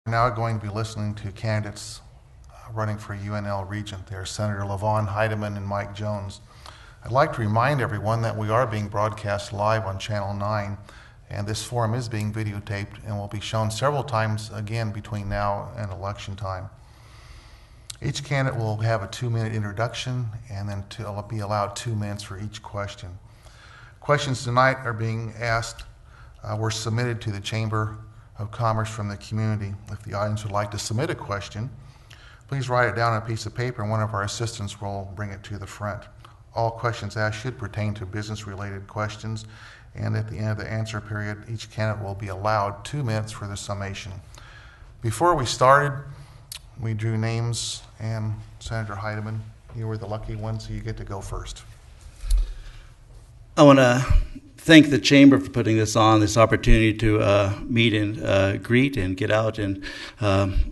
Now going to be listening to candidates running for UNL Regent there, Senator LaVon Heidemann and Mike Jones. I'd like to remind everyone that we are being broadcast live on Channel 9, and this forum is being videotaped and will be shown several times again between now and election time. Each candidate will have a 2-minute introduction and then be allowed 2 minutes for each question. Questions tonight are being asked were submitted to the Chamber of Commerce from the community. If the audience would like to submit a question, please write it down on a piece of paper and one of our assistants will bring it to the front. All questions asked should pertain to business-related questions, and at the end of the answer period, each candidate will be allowed 2 minutes for the summation. Before we started, we drew names, and Senator Heidemann, you were the lucky one, so you get to go first. I want to thank the Chamber for putting this on, this opportunity to meet and greet and get out and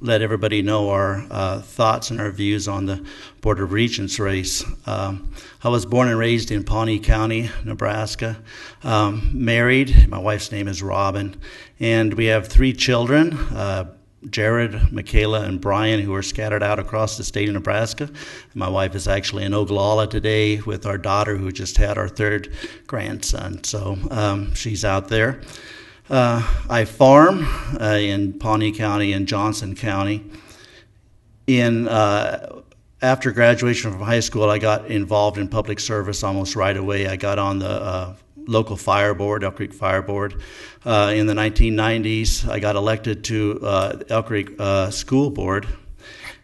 let everybody know our thoughts and our views on the Board of Regents race. I was born and raised in Pawnee County, Nebraska, married. My wife's name is Robin, and we have 3 children, Jared, Michaela, and Brian, who are scattered out across the state of Nebraska. My wife is actually in Ogallala today with our daughter, who just had our 3rd grandson. So she's out there. I farm in Pawnee County and Johnson County. After graduation from high school, I got involved in public service almost right away. I got on the local fire board, Elk Creek Fire Board. In the 1990s, I got elected to Elk Creek School Board.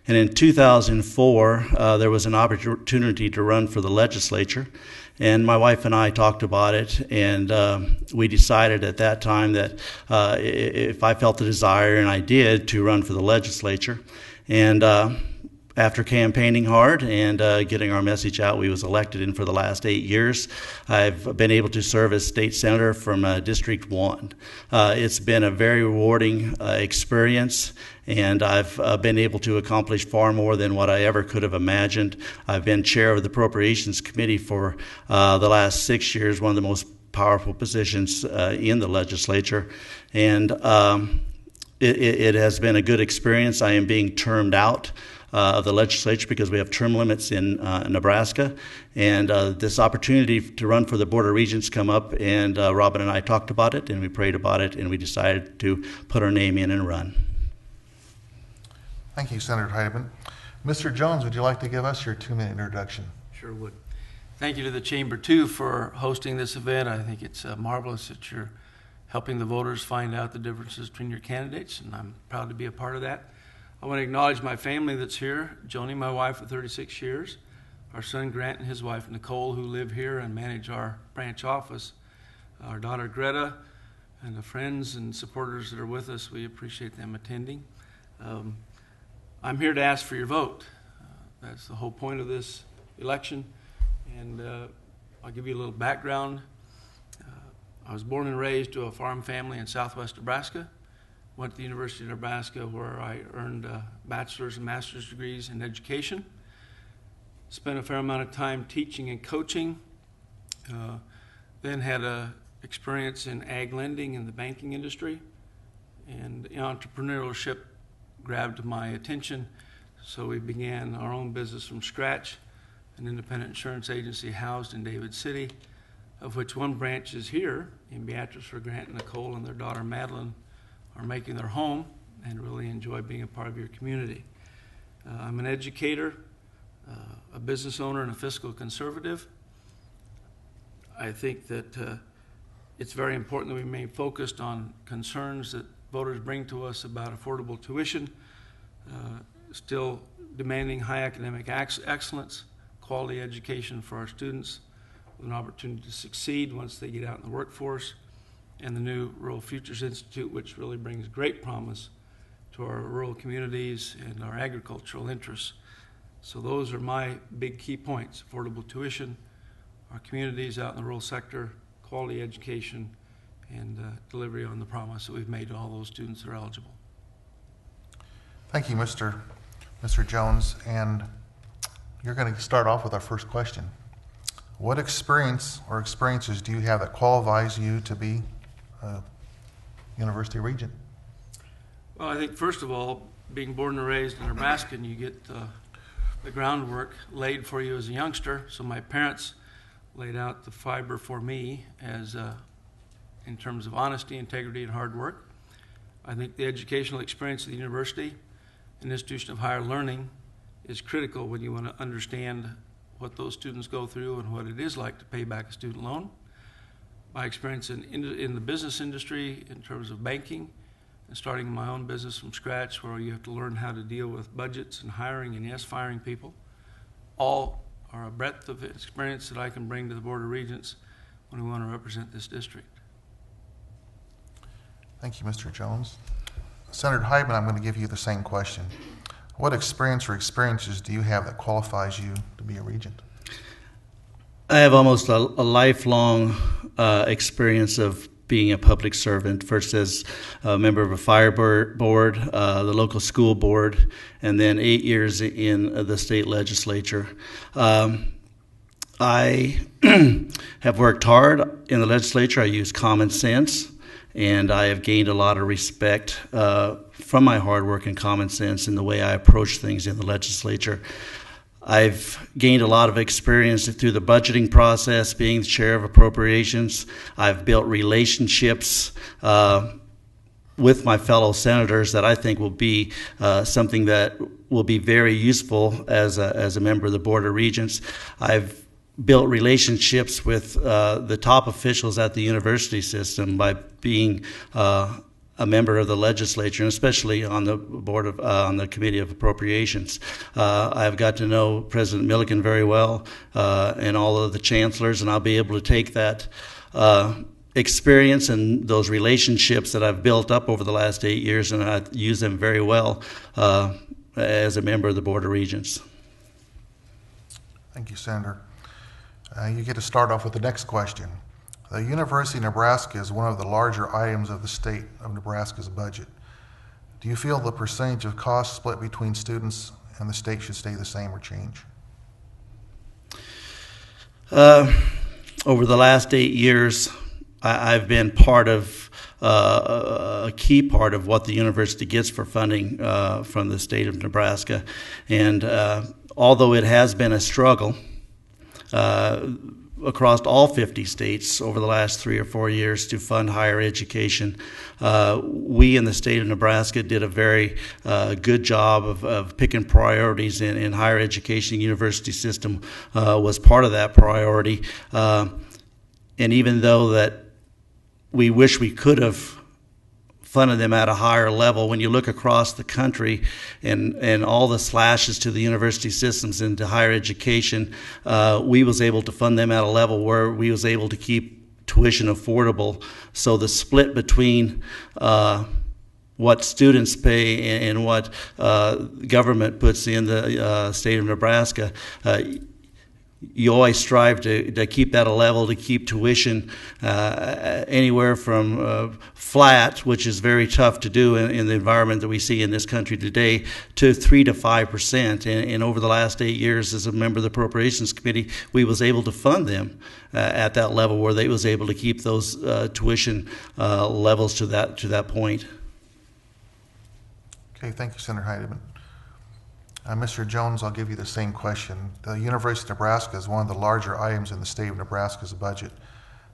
And in 2004, there was an opportunity to run for the legislature. And my wife and I talked about it, and we decided at that time that if I felt the desire, and I did, to run for the legislature. And after campaigning hard and getting our message out, we was elected, and for the last 8 years, I've been able to serve as state senator from District 1. It's been a very rewarding experience, and I've been able to accomplish far more than what I ever could have imagined. I've been chair of the Appropriations Committee for the last 6 years, one of the most powerful positions in the legislature, and it has been a good experience. I am being termed out of the legislature because we have term limits in Nebraska, and this opportunity to run for the Board of Regents come up, and Robin and I talked about it, and we prayed about it, and we decided to put our name in and run. Thank you, Senator Heidemann. Mr. Jones, would you like to give us your 2-minute introduction? Sure would. Thank you to the Chamber, too, for hosting this event. I think it's marvelous that you're helping the voters find out the differences between your candidates, and I'm proud to be a part of that. I want to acknowledge my family that's here. Joni, my wife, for 36 years. Our son Grant and his wife Nicole, who live here and manage our branch office. Our daughter Greta, and the friends and supporters that are with us. We appreciate them attending. I'm here to ask for your vote. That's the whole point of this election. And I'll give you a little background. I was born and raised to a farm family in southwest Nebraska. Went to the University of Nebraska, where I earned bachelor's and master's degrees in education. Spent a fair amount of time teaching and coaching. Then had a experience in ag lending in the banking industry. And entrepreneurship grabbed my attention, so we began our own business from scratch, an independent insurance agency housed in David City, of which one branch is here in Beatrice, where Grant and Nicole and their daughter Madeline are making their home, and really enjoy being a part of your community. I'm an educator, a business owner, and a fiscal conservative. I think that it's very important that we remain focused on concerns that voters bring to us about affordable tuition, still demanding high academic excellence, quality education for our students with an opportunity to succeed once they get out in the workforce, and the new Rural Futures Institute, which really brings great promise to our rural communities and our agricultural interests. So those are my big key points: affordable tuition, our communities out in the rural sector, quality education, and delivery on the promise that we've made to all those students that are eligible. Thank you, Mr. Jones. And you're going to start off with our first question. What experience or experiences do you have that qualifies you to be a University Regent? Well, I think first of all, being born and raised in Nebraska, and you get the groundwork laid for you as a youngster. So my parents laid out the fiber for me as in terms of honesty, integrity, and hard work. I think the educational experience of the university, an institution of higher learning, is critical when you want to understand what those students go through and what it is like to pay back a student loan. My experience in the business industry in terms of banking and starting my own business from scratch, where you have to learn how to deal with budgets and hiring and, yes, firing people, all are a breadth of experience that I can bring to the Board of Regents when we want to represent this district. Thank you, Mr. Jones. Senator Hyman, I'm going to give you the same question. What experience or experiences do you have that qualifies you to be a regent? I have almost a lifelong experience of being a public servant, first as a member of a fire board, the local school board, and then 8 years in the state legislature. I have worked hard in the legislature. I use common sense, and I have gained a lot of respect from my hard work and common sense in the way I approach things in the legislature. I've gained a lot of experience through the budgeting process, being the chair of appropriations. I've built relationships with my fellow senators that I think will be something that will be very useful as a member of the Board of Regents. I've built relationships with the top officials at the university system by being a member of the legislature, and especially on the board of on the Committee of Appropriations. I've got to know President Milliken very well, and all of the chancellors, and I'll be able to take that experience and those relationships that I've built up over the last 8 years, and I use them very well as a member of the Board of Regents. Thank you, Senator. You get to start off with the next question. The University of Nebraska is one of the larger items of the state of Nebraska's budget. Do you feel the percentage of costs split between students and the state should stay the same or change? Over the last 8 years, I've been part of a key part of what the university gets for funding from the state of Nebraska. And although it has been a struggle, across all 50 states over the last 3 or 4 years to fund higher education. We in the state of Nebraska did a very good job of picking priorities in higher education. The university system was part of that priority. And even though that we wish we could have funded them at a higher level, when you look across the country and all the slashes to the university systems into higher education, we was able to fund them at a level where we was able to keep tuition affordable. So the split between what students pay and what government puts in the state of Nebraska, you always strive to keep that a level, to keep tuition anywhere from flat, which is very tough to do in the environment that we see in this country today, to 3 to 5%. And over the last 8 years, as a member of the Appropriations Committee, we was able to fund them at that level where they was able to keep those tuition levels to that point. Okay, thank you, Senator Heidemann. Mr. Jones, I'll give you the same question. The University of Nebraska is one of the larger items in the state of Nebraska's budget.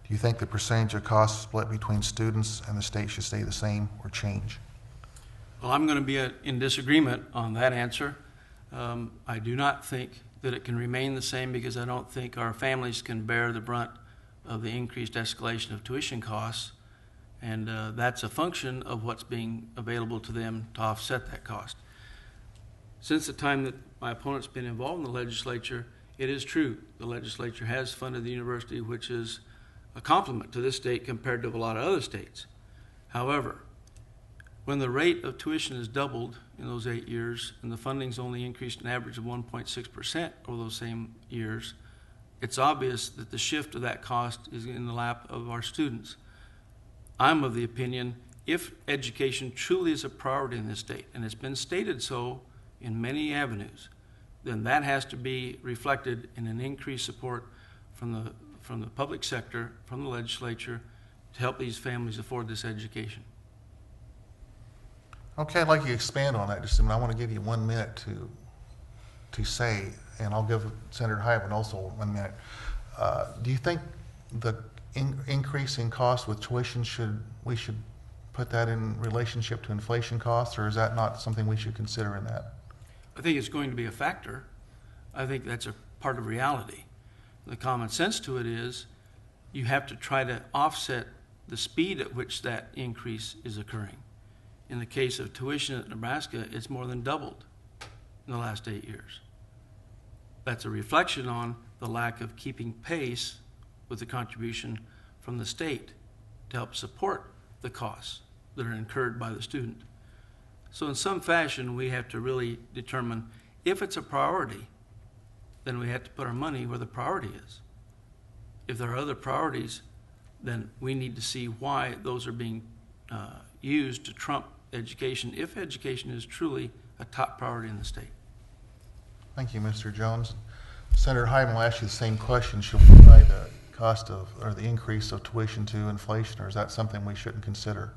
Do you think the percentage of costs split between students and the state should stay the same or change? Well, I'm going to be in disagreement on that answer. I do not think that it can remain the same because I don't think our families can bear the brunt of the increased escalation of tuition costs, and that's a function of what's being available to them to offset that cost. Since the time that my opponent's been involved in the legislature, it is true the legislature has funded the university, which is a compliment to this state compared to a lot of other states. However, when the rate of tuition is doubled in those 8 years and the funding's only increased an average of 1.6% over those same years, it's obvious that the shift of that cost is in the lap of our students. I'm of the opinion, if education truly is a priority in this state, and it's been stated so in many avenues, then that has to be reflected in an increased support from the public sector, from the legislature, to help these families afford this education. Okay, I'd like you to expand on that just a minute. I want to give you 1 minute to say, and I'll give Senator Hyman also 1 minute. Do you think the increase in cost with tuition we should put that in relationship to inflation costs, or is that not something we should consider in that? I think it's going to be a factor. I think that's a part of reality. The common sense to it is you have to try to offset the speed at which that increase is occurring. In the case of tuition at Nebraska, it's more than doubled in the last 8 years. That's a reflection on the lack of keeping pace with the contribution from the state to help support the costs that are incurred by the student. So in some fashion, we have to really determine if it's a priority, then we have to put our money where the priority is. If there are other priorities, then we need to see why those are being used to trump education, if education is truly a top priority in the state. Thank you, Mr. Jones. Senator Hyman will ask you the same question. Should we tie the cost of, or the increase of tuition to inflation, or is that something we shouldn't consider?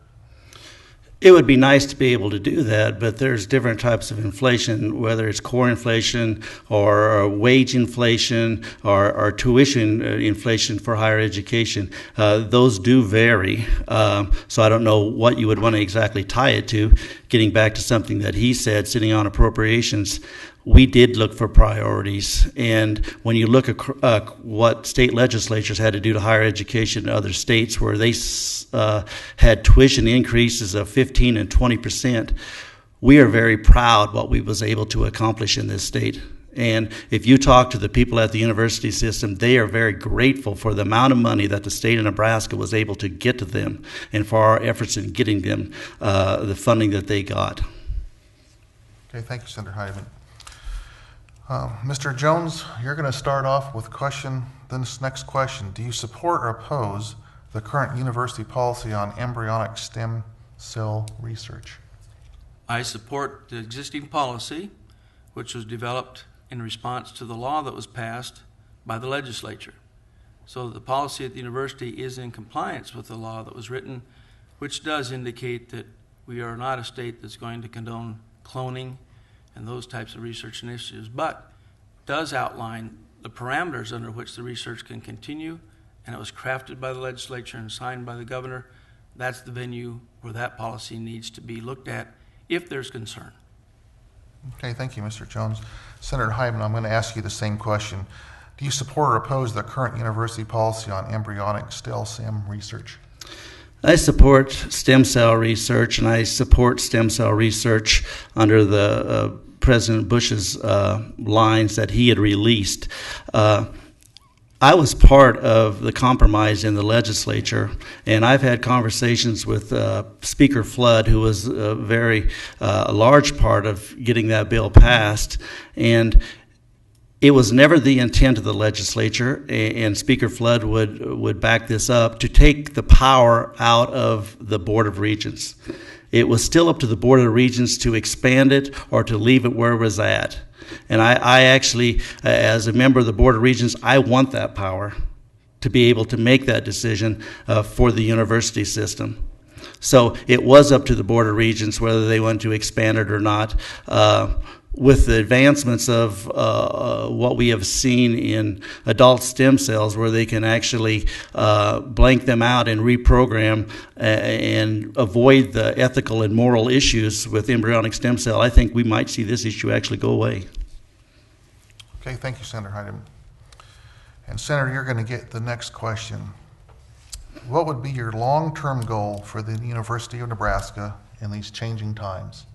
It would be nice to be able to do that, but there's different types of inflation, whether it's core inflation or wage inflation or tuition inflation for higher education. Those do vary. So I don't know what you would want to exactly tie it to. Getting back to something that he said, sitting on appropriations, we did look for priorities, and when you look at what state legislatures had to do to higher education in other states where they had tuition increases of 15 and 20%, we are very proud what we was able to accomplish in this state. And if you talk to the people at the university system, they are very grateful for the amount of money that the state of Nebraska was able to get to them and for our efforts in getting them the funding that they got. Okay, thank you, Senator Hyman. Mr. Jones, you're going to start off with this next question. Do you support or oppose the current university policy on embryonic stem cell research? I support the existing policy, which was developed in response to the law that was passed by the legislature. So the policy at the university is in compliance with the law that was written, which does indicate that we are not a state that's going to condone cloning and those types of research initiatives, but does outline the parameters under which the research can continue, and it was crafted by the legislature and signed by the governor. That's the venue where that policy needs to be looked at if there's concern. Okay, thank you, Mr. Jones. Senator Hyman, I'm going to ask you the same question. Do you support or oppose the current university policy on embryonic stem cell research? I support stem cell research, and I support stem cell research under the President Bush's lines that he had released. I was part of the compromise in the legislature, and I've had conversations with Speaker Flood, who was a very large part of getting that bill passed, and it was never the intent of the legislature, and Speaker Flood would back this up, to take the power out of the Board of Regents. It was still up to the Board of Regents to expand it or to leave it where it was at. And I actually, as a member of the Board of Regents, I want that power to be able to make that decision for the university system. So it was up to the Board of Regents whether they want to expand it or not. With the advancements of what we have seen in adult stem cells, where they can actually blank them out and reprogram and avoid the ethical and moral issues with embryonic stem cell, I think we might see this issue actually go away. Okay, thank you, Senator Hyman. And Senator, you're going to get the next question. What would be your long-term goal for the University of Nebraska in these changing times?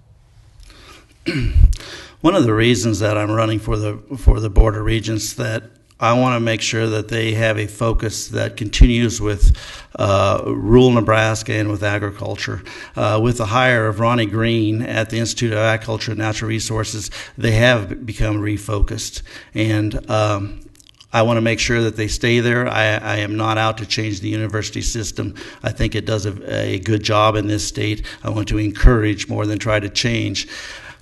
One of the reasons that I'm running for the Board of Regents, that I want to make sure that they have a focus that continues with rural Nebraska and with agriculture. With the hire of Ronnie Green at the Institute of Agriculture and Natural Resources, they have become refocused. And I want to make sure that they stay there. I am not out to change the university system. I think it does a good job in this state. I want to encourage more than try to change.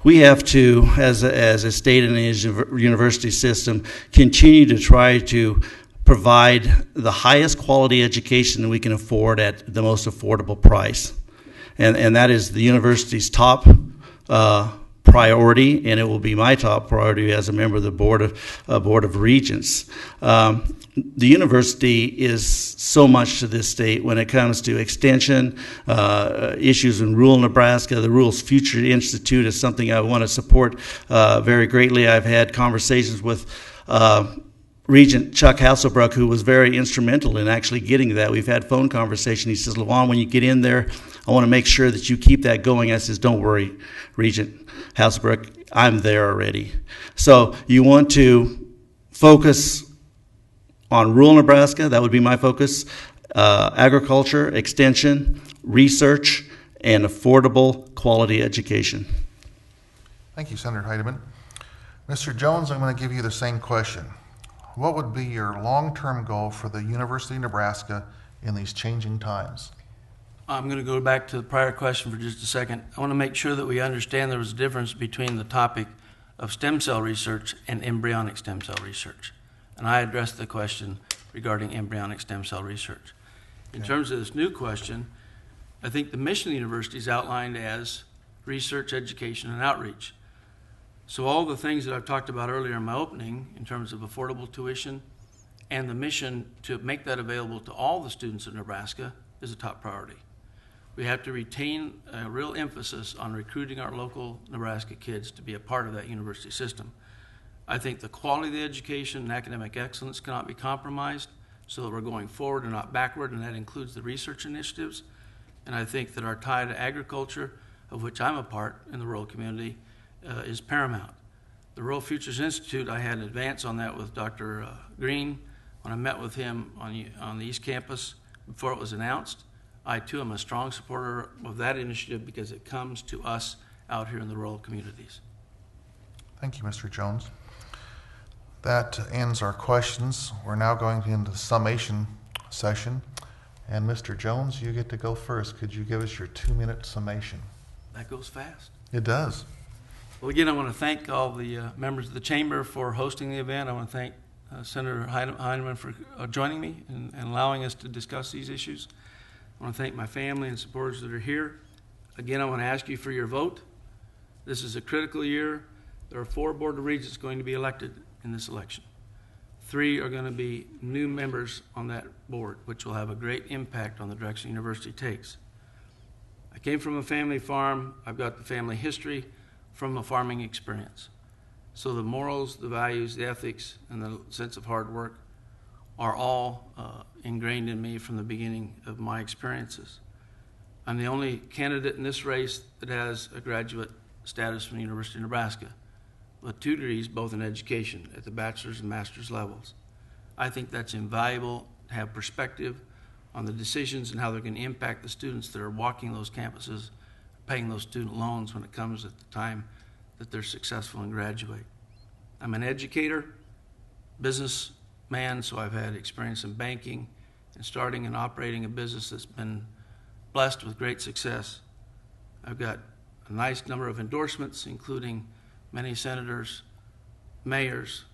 We have to, as a state and as a university system, continue to try to provide the highest quality education that we can afford at the most affordable price. and that is the university's top priority, and it will be my top priority as a member of the Board of Regents. The university is so much to this state when it comes to extension, issues in rural Nebraska. The Rural Future Institute is something I want to support very greatly. I've had conversations with Regent Chuck Hasselbrook, who was very instrumental in actually getting that. We've had phone conversation. He says, "Levon, when you get in there, I want to make sure that you keep that going." I says, "Don't worry, Regent Hasselbrook, I'm there already." So you want to focus on rural Nebraska. That would be my focus. Agriculture, extension, research, and affordable quality education. Thank you, Senator Heidemann. Mr. Jones, I'm going to give you the same question. What would be your long-term goal for the University of Nebraska in these changing times? I'm going to go back to the prior question for just a second. I want to make sure that we understand there was a difference between the topic of stem cell research and embryonic stem cell research. And I addressed the question regarding embryonic stem cell research. In terms of this new question, I think the mission of the university is outlined as research, education, and outreach. So all the things that I've talked about earlier in my opening in terms of affordable tuition and the mission to make that available to all the students of Nebraska is a top priority. We have to retain a real emphasis on recruiting our local Nebraska kids to be a part of that university system. I think the quality of the education and academic excellence cannot be compromised so that we're going forward and not backward, and that includes the research initiatives. And I think that our tie to agriculture, of which I'm a part in the rural community, is paramount. The Rural Futures Institute, I had an advance on that with Dr. Green when I met with him on the East Campus before it was announced. I too am a strong supporter of that initiative because it comes to us out here in the rural communities. Thank you, Mr. Jones. That ends our questions. We're now going into the summation session. And Mr. Jones, you get to go first. Could you give us your 2-minute summation? That goes fast. It does. Well, again, I want to thank all the members of the Chamber for hosting the event. I want to thank Senator Heidemann for joining me and allowing us to discuss these issues. I want to thank my family and supporters that are here. Again, I want to ask you for your vote. This is a critical year. There are 4 Board of Regents going to be elected in this election. 3 are going to be new members on that board, which will have a great impact on the direction the university takes. I came from a family farm. I've got the family history from a farming experience. So the morals, the values, the ethics, and the sense of hard work are all ingrained in me from the beginning of my experiences. I'm the only candidate in this race that has a graduate status from the University of Nebraska with 2 degrees both in education at the bachelor's and master's levels. I think that's invaluable to have perspective on the decisions and how they're going to impact the students that are walking those campuses, paying those student loans when it comes at the time that they're successful and graduate. I'm an educator, businessman, so I've had experience in banking and starting and operating a business that's been blessed with great success. I've got a nice number of endorsements, including many senators, mayors,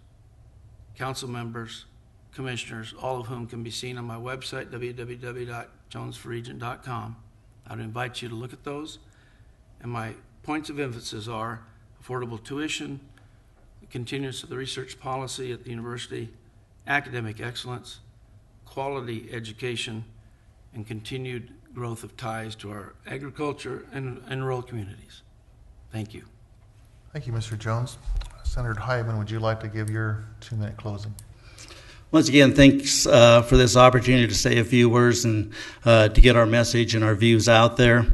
council members, commissioners, all of whom can be seen on my website, www.jonesforregent.com. I'd invite you to look at those. And my points of emphasis are affordable tuition, the continuance of the research policy at the university, academic excellence, quality education, and continued growth of ties to our agriculture and rural communities. Thank you. Thank you, Mr. Jones. Senator Heidemann, would you like to give your 2-minute closing? Once again, thanks for this opportunity to say a few words and to get our message and our views out there.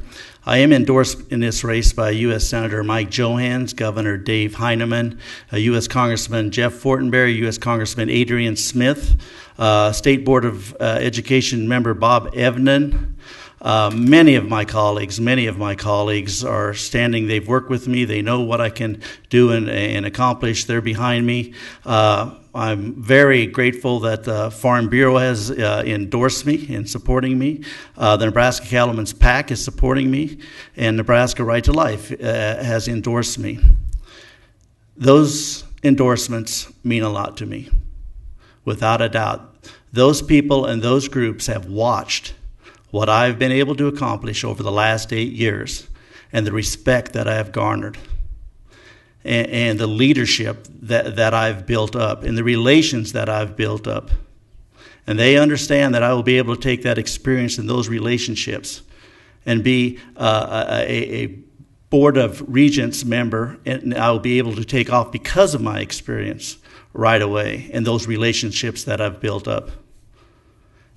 I am endorsed in this race by U.S. Senator Mike Johans, Governor Dave Heinemann, U.S. Congressman Jeff Fortenberry, U.S. Congressman Adrian Smith, State Board of Education member Bob Evnen. Many of my colleagues are standing. They've worked with me. They know what I can do and accomplish. They're behind me. I'm very grateful that the Farm Bureau has endorsed me and supporting me. The Nebraska Cattlemen's PAC is supporting me, and Nebraska Right to Life has endorsed me. Those endorsements mean a lot to me, without a doubt. Those people and those groups have watched what I've been able to accomplish over the last 8 years and the respect that I have garnered and the leadership that I've built up and the relations that I've built up. And they understand that I will be able to take that experience and those relationships and be a Board of Regents member, and I will be able to take off because of my experience right away and those relationships that I've built up.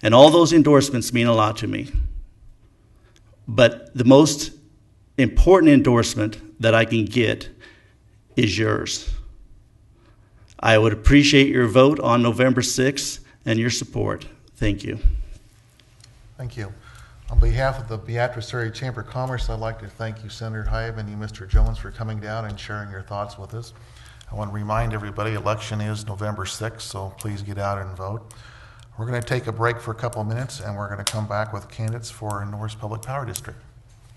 And all those endorsements mean a lot to me. But the most important endorsement that I can get is yours. I would appreciate your vote on November 6th and your support. Thank you. Thank you. On behalf of the Beatrice Area Chamber of Commerce, I'd like to thank you, Senator Hyde, and you, Mr. Jones, for coming down and sharing your thoughts with us. I want to remind everybody, election is November 6th, so please get out and vote. We're going to take a break for a couple of minutes, and we're going to come back with candidates for Norris Public Power District.